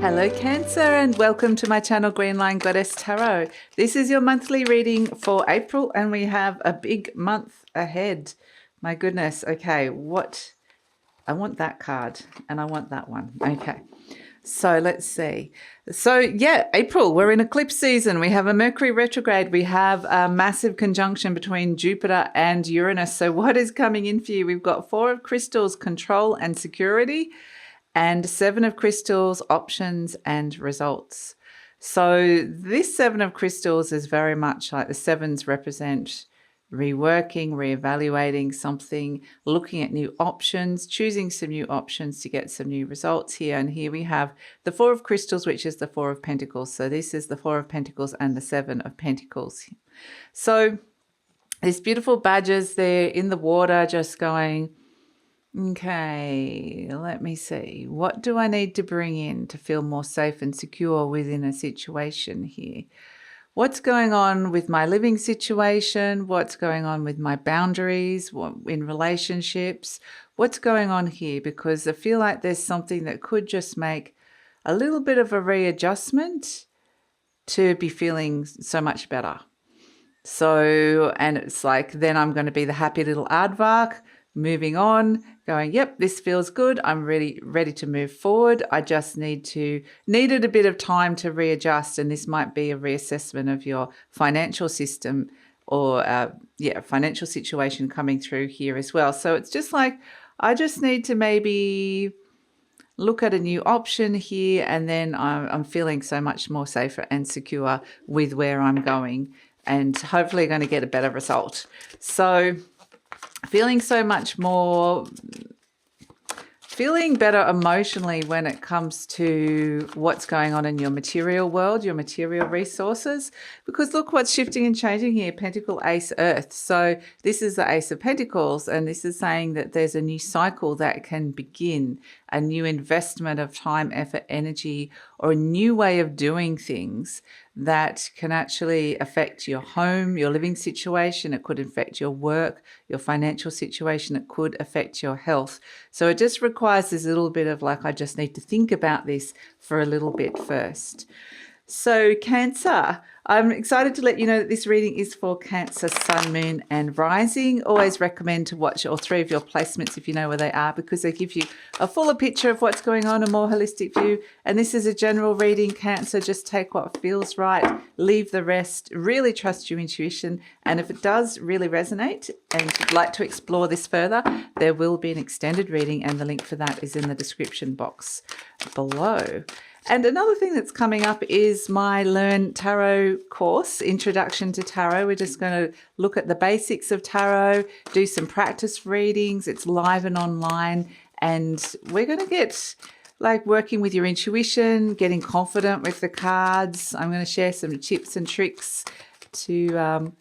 Hello Cancer and welcome to my channel GreenLion Goddess Tarot. This is your monthly reading for April and we have a big month ahead. My goodness. Okay, I want that card and I want that one. Okay. So let's see. So yeah, April, we're in eclipse season. We have a Mercury retrograde. We have a massive conjunction between Jupiter and Uranus. So what is coming in for you? We've got 4 of Crystals, control and security, and 7 of Crystals, options and results. So this 7 of Crystals is very much like the 7s represent reworking, reevaluating something, looking at new options, choosing some new options to get some new results here. And here we have the 4 of Crystals, which is the 4 of Pentacles. So this is the 4 of Pentacles and the 7 of Pentacles. So these beautiful badgers, they're in the water just going, okay, let me see. What do I need to bring in to feel more safe and secure within a situation here? What's going on with my living situation? What's going on with my boundaries in relationships? What's going on here? Because I feel like there's something that could just make a little bit of a readjustment to be feeling so much better. So, and it's like, then I'm going to be the happy little aardvark, moving on, going, yep, this feels good. I'm ready to move forward. I just needed a bit of time to readjust. And this might be a reassessment of your financial system or financial situation coming through here as well. So it's just like, I just need to maybe look at a new option here. And then I'm feeling so much more safer and secure with where I'm going and hopefully going to get a better result. So feeling better emotionally when it comes to what's going on in your material world, your material resources, because look what's shifting and changing here, Pentacle, Ace, Earth. So this is the Ace of Pentacles, and this is saying that there's a new cycle that can begin, a new investment of time, effort, energy, or a new way of doing things that can actually affect your home, your living situation. It could affect your work, your financial situation. It could affect your health. So it just requires this little bit of like, I just need to think about this for a little bit first. So Cancer, I'm excited to let you know that this reading is for Cancer, Sun, Moon and Rising. Always recommend to watch all 3 of your placements if you know where they are, because they give you a fuller picture of what's going on, a more holistic view. And this is a general reading, Cancer. Just take what feels right, leave the rest, really trust your intuition. And if it does really resonate and you'd like to explore this further, there will be an extended reading and the link for that is in the description box below. And another thing that's coming up is my Learn Tarot course, Introduction to Tarot. We're just going to look at the basics of tarot, do some practice readings. It's live and online. And we're going to get like working with your intuition, getting confident with the cards. I'm going to share some tips and tricks to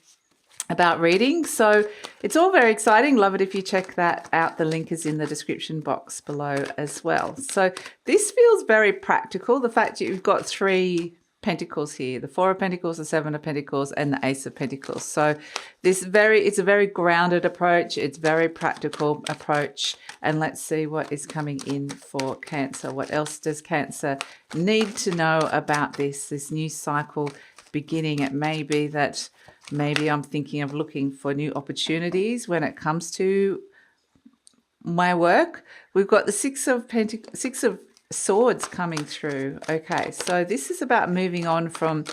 about reading. So it's all very exciting. Love it if you check that out. The link is in the description box below as well. So this feels very practical. The fact that you've got 3 Pentacles here, the 4 of Pentacles, the 7 of Pentacles and the Ace of Pentacles. So it's a very grounded approach. It's very practical approach. And let's see what is coming in for Cancer. What else does Cancer need to know about this new cycle beginning? It may be that maybe I'm thinking of looking for new opportunities when it comes to my work. We've got the 6 of Swords coming through. Okay, so this is about moving on from,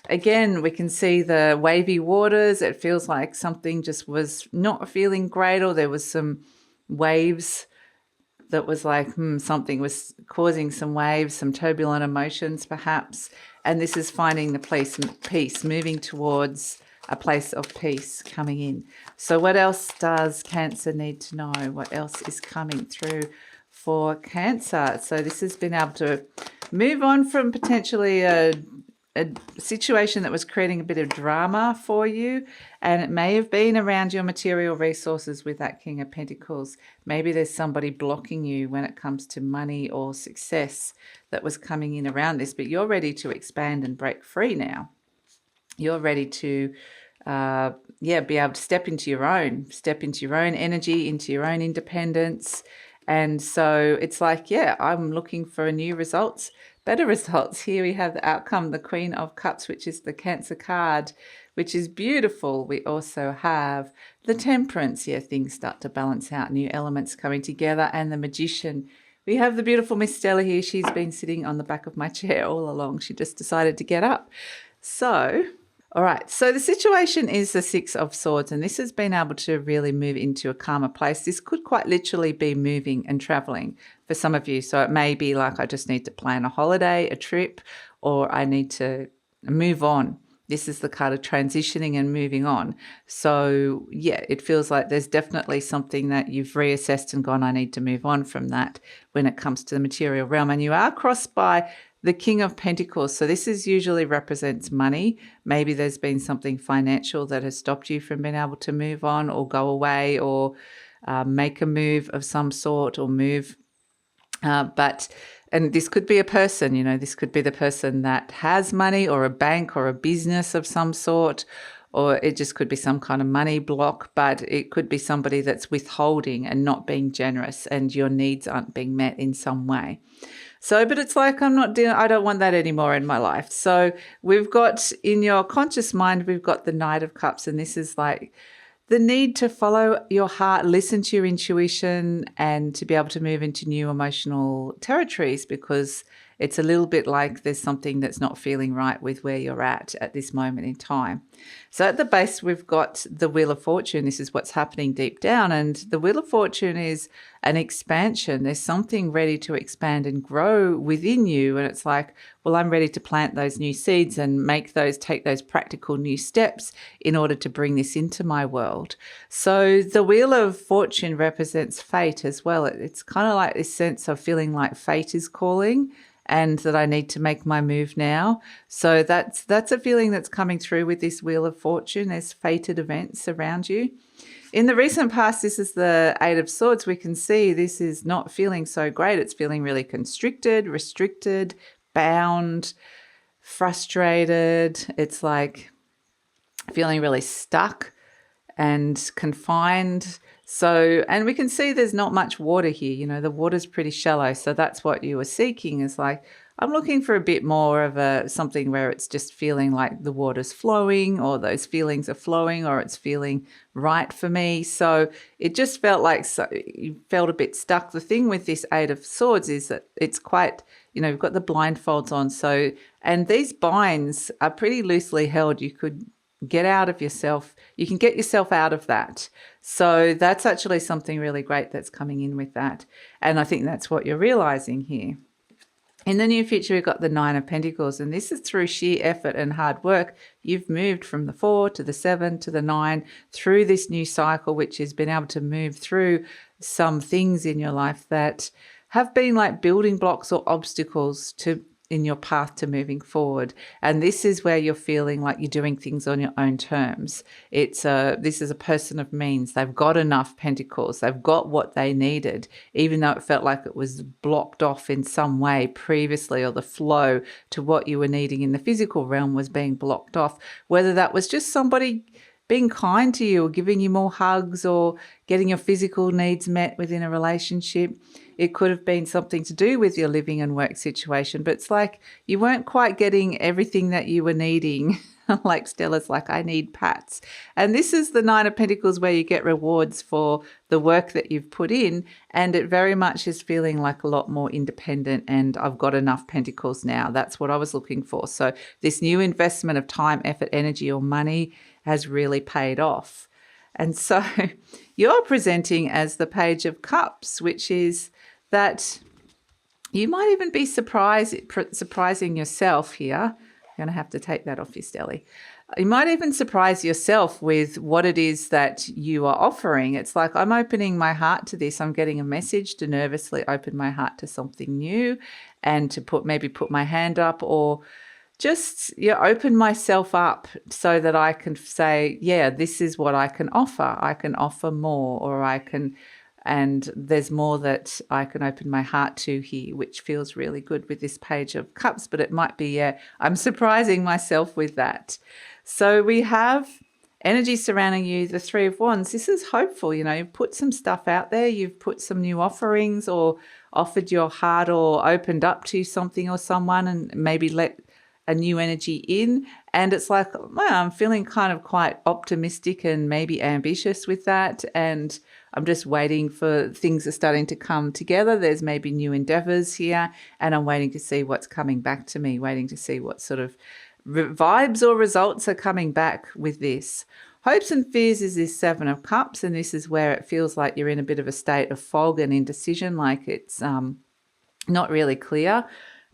again, we can see the wavy waters. It feels like something just was not feeling great, or there was some waves that was like, something was causing some waves, some turbulent emotions perhaps. And this is finding the peace, moving towards a place of peace coming in. So what else does Cancer need to know? What else is coming through for Cancer? So this has been able to move on from potentially a situation that was creating a bit of drama for you, and it may have been around your material resources with that King of Pentacles. Maybe there's somebody blocking you when it comes to money or success that was coming in around this, but you're ready to expand and break free now. You're ready to be able to step into your own energy, into your own independence. And so it's like, I'm looking for new results, better results. Here we have the outcome, the Queen of Cups, which is the Cancer card, which is beautiful. We also have the Temperance. Yeah, things start to balance out, new elements coming together, and the Magician. We have the beautiful Miss Stella here. She's been sitting on the back of my chair all along. She just decided to get up. So, all right. So the situation is the Six of Swords, and this has been able to really move into a calmer place. This could quite literally be moving and traveling for some of you. So it may be like, I just need to plan a holiday, a trip, or I need to move on. This is the card of transitioning and moving on. So yeah, it feels like there's definitely something that you've reassessed and gone, I need to move on from that when it comes to the material realm. And you are crossed by the King of Pentacles. So this is usually represents money. Maybe there's been something financial that has stopped you from being able to move on or go away or make a move of some sort or move. And this could be a person, this could be the person that has money or a bank or a business of some sort, or it just could be some kind of money block, but it could be somebody that's withholding and not being generous and your needs aren't being met in some way. So, but it's like, I don't want that anymore in my life. So we've got in your conscious mind, we've got the Knight of Cups, and this is like the need to follow your heart, listen to your intuition, and to be able to move into new emotional territories, because it's a little bit like there's something that's not feeling right with where you're at this moment in time. So at the base, we've got the Wheel of Fortune. This is what's happening deep down. And the Wheel of Fortune is an expansion. There's something ready to expand and grow within you. And it's like, well, I'm ready to plant those new seeds and take those practical new steps in order to bring this into my world. So the Wheel of Fortune represents fate as well. It's kind of like this sense of feeling like fate is calling and that I need to make my move now. So that's a feeling that's coming through with this Wheel of Fortune. There's fated events around you. In the recent past, this is the Eight of Swords. We can see this is not feeling so great. It's feeling really constricted, restricted, bound, frustrated. It's like feeling really stuck and confined. So, and we can see there's not much water here. The water's pretty shallow. So that's what you were seeking, is like, I'm looking for a bit more of something where it's just feeling like the water's flowing, or those feelings are flowing, or it's feeling right for me. So it just felt like you felt a bit stuck. The thing with this Eight of Swords is that it's quite, you've got the blindfolds on. So, and these binds are pretty loosely held. You could get out of yourself. You can get yourself out of that. So that's actually something really great that's coming in with that. And I think that's what you're realizing here. In the near future, we've got the Nine of Pentacles, and this is through sheer effort and hard work. You've moved from the 4 to the 7 to the 9 through this new cycle, which has been able to move through some things in your life that have been like building blocks or obstacles in your path to moving forward. And this is where you're feeling like you're doing things on your own terms. This is a person of means. They've got enough pentacles. They've got what they needed, even though it felt like it was blocked off in some way previously, or the flow to what you were needing in the physical realm was being blocked off. Whether that was just somebody being kind to you or giving you more hugs or getting your physical needs met within a relationship. It could have been something to do with your living and work situation, but it's like you weren't quite getting everything that you were needing. Like Stella's like, I need pats. And this is the Nine of Pentacles, where you get rewards for the work that you've put in. And it very much is feeling like a lot more independent, and I've got enough pentacles now. That's what I was looking for. So this new investment of time, effort, energy, or money has really paid off. And so you're presenting as the Page of Cups, which is that you might even be surprising yourself here. I'm going to have to take that off you, Stelly. You might even surprise yourself with what it is that you are offering. It's like, I'm opening my heart to this. I'm getting a message to nervously open my heart to something new, and to maybe put my hand up, or just open myself up so that I can say, yeah, this is what I can offer. I can offer more, or and there's more that I can open my heart to here, which feels really good with this Page of Cups. But it might be, I'm surprising myself with that. So we have energy surrounding you, the Three of Wands, this is hopeful. You know, you've put some stuff out there, you've put some new offerings or offered your heart or opened up to something or someone and maybe let a new energy in. And it's like, well, I'm feeling kind of quite optimistic and maybe ambitious with that. And I'm just waiting for things are starting to come together. There's maybe new endeavors here, and I'm waiting to see what's coming back to me, waiting to see what sort of vibes or results are coming back with this. Hopes and fears is this Seven of Cups, and this is where it feels like you're in a bit of a state of fog and indecision, like it's not really clear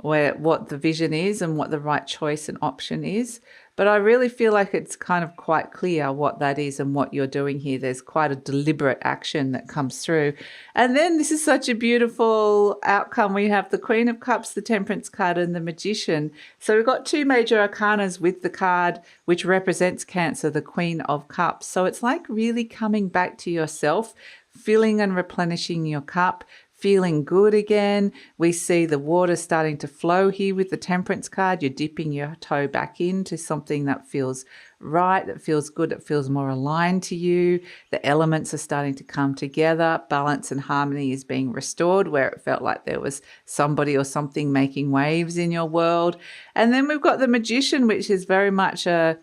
what the vision is and what the right choice and option is. But I really feel like it's kind of quite clear what that is and what you're doing here. There's quite a deliberate action that comes through. And then this is such a beautiful outcome. We have the Queen of Cups, the Temperance card, and the Magician. So we've got two major arcanas with the card, which represents Cancer, the Queen of Cups. So it's like really coming back to yourself, filling and replenishing your cup, feeling good again. We see the water starting to flow here with the Temperance card. You're dipping your toe back into something that feels right, that feels good, that feels more aligned to you. The elements are starting to come together. Balance and harmony is being restored where it felt like there was somebody or something making waves in your world. And then we've got the Magician, which is very much a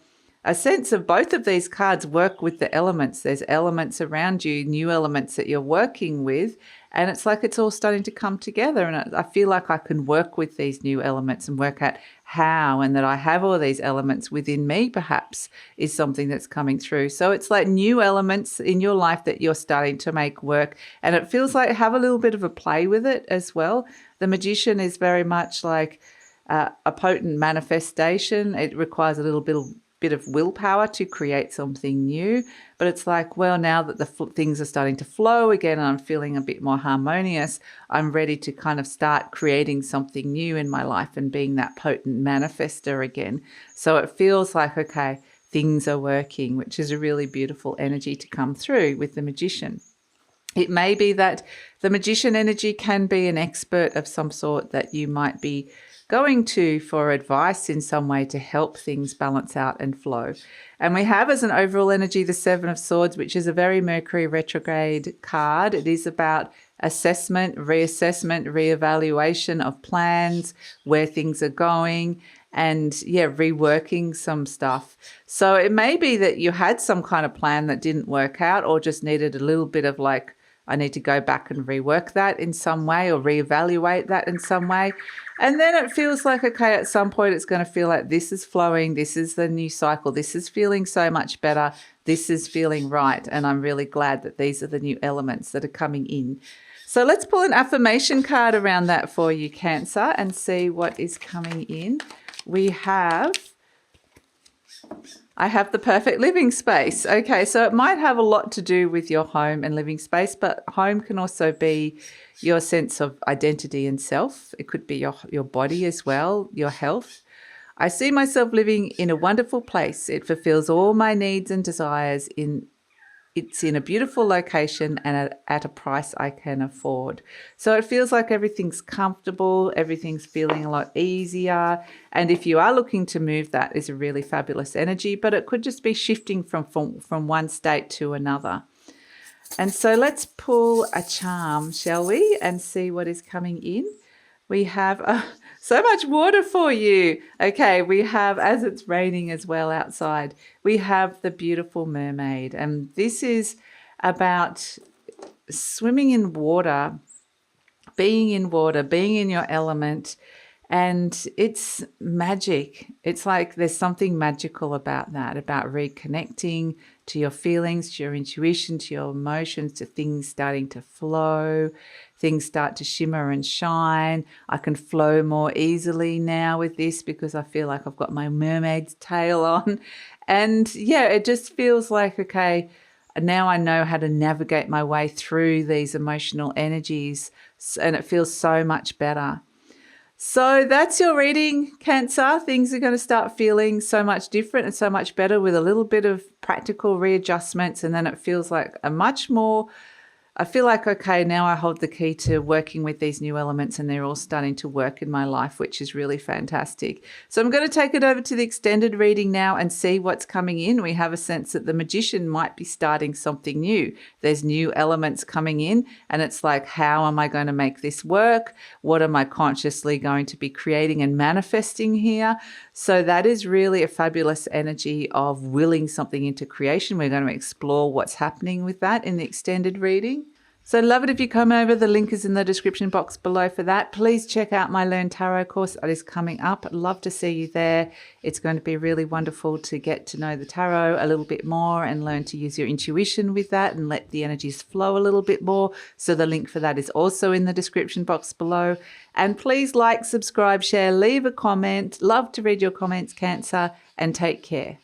sense of both of these cards work with the elements. There's elements around you, new elements that you're working with, and it's like it's all starting to come together. And I feel like I can work with these new elements and work out how, and that I have all these elements within me perhaps is something that's coming through. So it's like new elements in your life that you're starting to make work, and it feels like have a little bit of a play with it as well. The Magician is very much like a potent manifestation. It requires a little bit of willpower to create something new, but it's like, well, now that the things are starting to flow again and I'm feeling a bit more harmonious, I'm ready to kind of start creating something new in my life and being that potent manifester again. So it feels like, okay, things are working, which is a really beautiful energy to come through with the Magician. It may be that the Magician energy can be an expert of some sort that you might be going to for advice in some way to help things balance out and flow. And we have as an overall energy the Seven of Swords, which is a very Mercury retrograde card. It is about assessment, reassessment, reevaluation of plans, where things are going, and reworking some stuff. So it may be that you had some kind of plan that didn't work out, or just needed a little bit of like, I need to go back and rework that in some way or reevaluate that in some way. And then it feels like, okay, at some point it's going to feel like this is flowing. This is the new cycle. This is feeling so much better. This is feeling right. And I'm really glad that these are the new elements that are coming in. So let's pull an affirmation card around that for you, Cancer, and see what is coming in. I have the perfect living space. Okay, so it might have a lot to do with your home and living space, but home can also be your sense of identity and self. It could be your body as well, your health. I see myself living in a wonderful place. It fulfills all my needs and desires. It's in a beautiful location and at a price I can afford. So it feels like everything's comfortable, everything's feeling a lot easier. And if you are looking to move, that is a really fabulous energy, but it could just be shifting from one state to another. And so let's pull a charm, shall we, and see what is coming in. We have so much water for you. Okay, we have, as it's raining as well outside, we have the beautiful mermaid. And this is about swimming in water, being in your element. And it's magic. It's like there's something magical about that, about reconnecting to your feelings, to your intuition, to your emotions, to things starting to flow. Things start to shimmer and shine. I can flow more easily now with this because I feel like I've got my mermaid's tail on. And it just feels like, okay, now I know how to navigate my way through these emotional energies, and it feels so much better. So that's your reading, Cancer. Things are going to start feeling so much different and so much better with a little bit of practical readjustments, and then it feels like a much more I feel like, okay, now I hold the key to working with these new elements and they're all starting to work in my life, which is really fantastic. So I'm going to take it over to the extended reading now and see what's coming in. We have a sense that the magician might be starting something new. There's new elements coming in and it's like, how am I going to make this work? What am I consciously going to be creating and manifesting here? So that is really a fabulous energy of willing something into creation. We're going to explore what's happening with that in the extended reading. So love it if you come over. The link is in the description box below for that. Please check out my Learn Tarot course that is coming up. I'd love to see you there. It's going to be really wonderful to get to know the tarot a little bit more and learn to use your intuition with that and let the energies flow a little bit more. So the link for that is also in the description box below. And please like, subscribe, share, leave a comment. Love to read your comments, Cancer, and take care.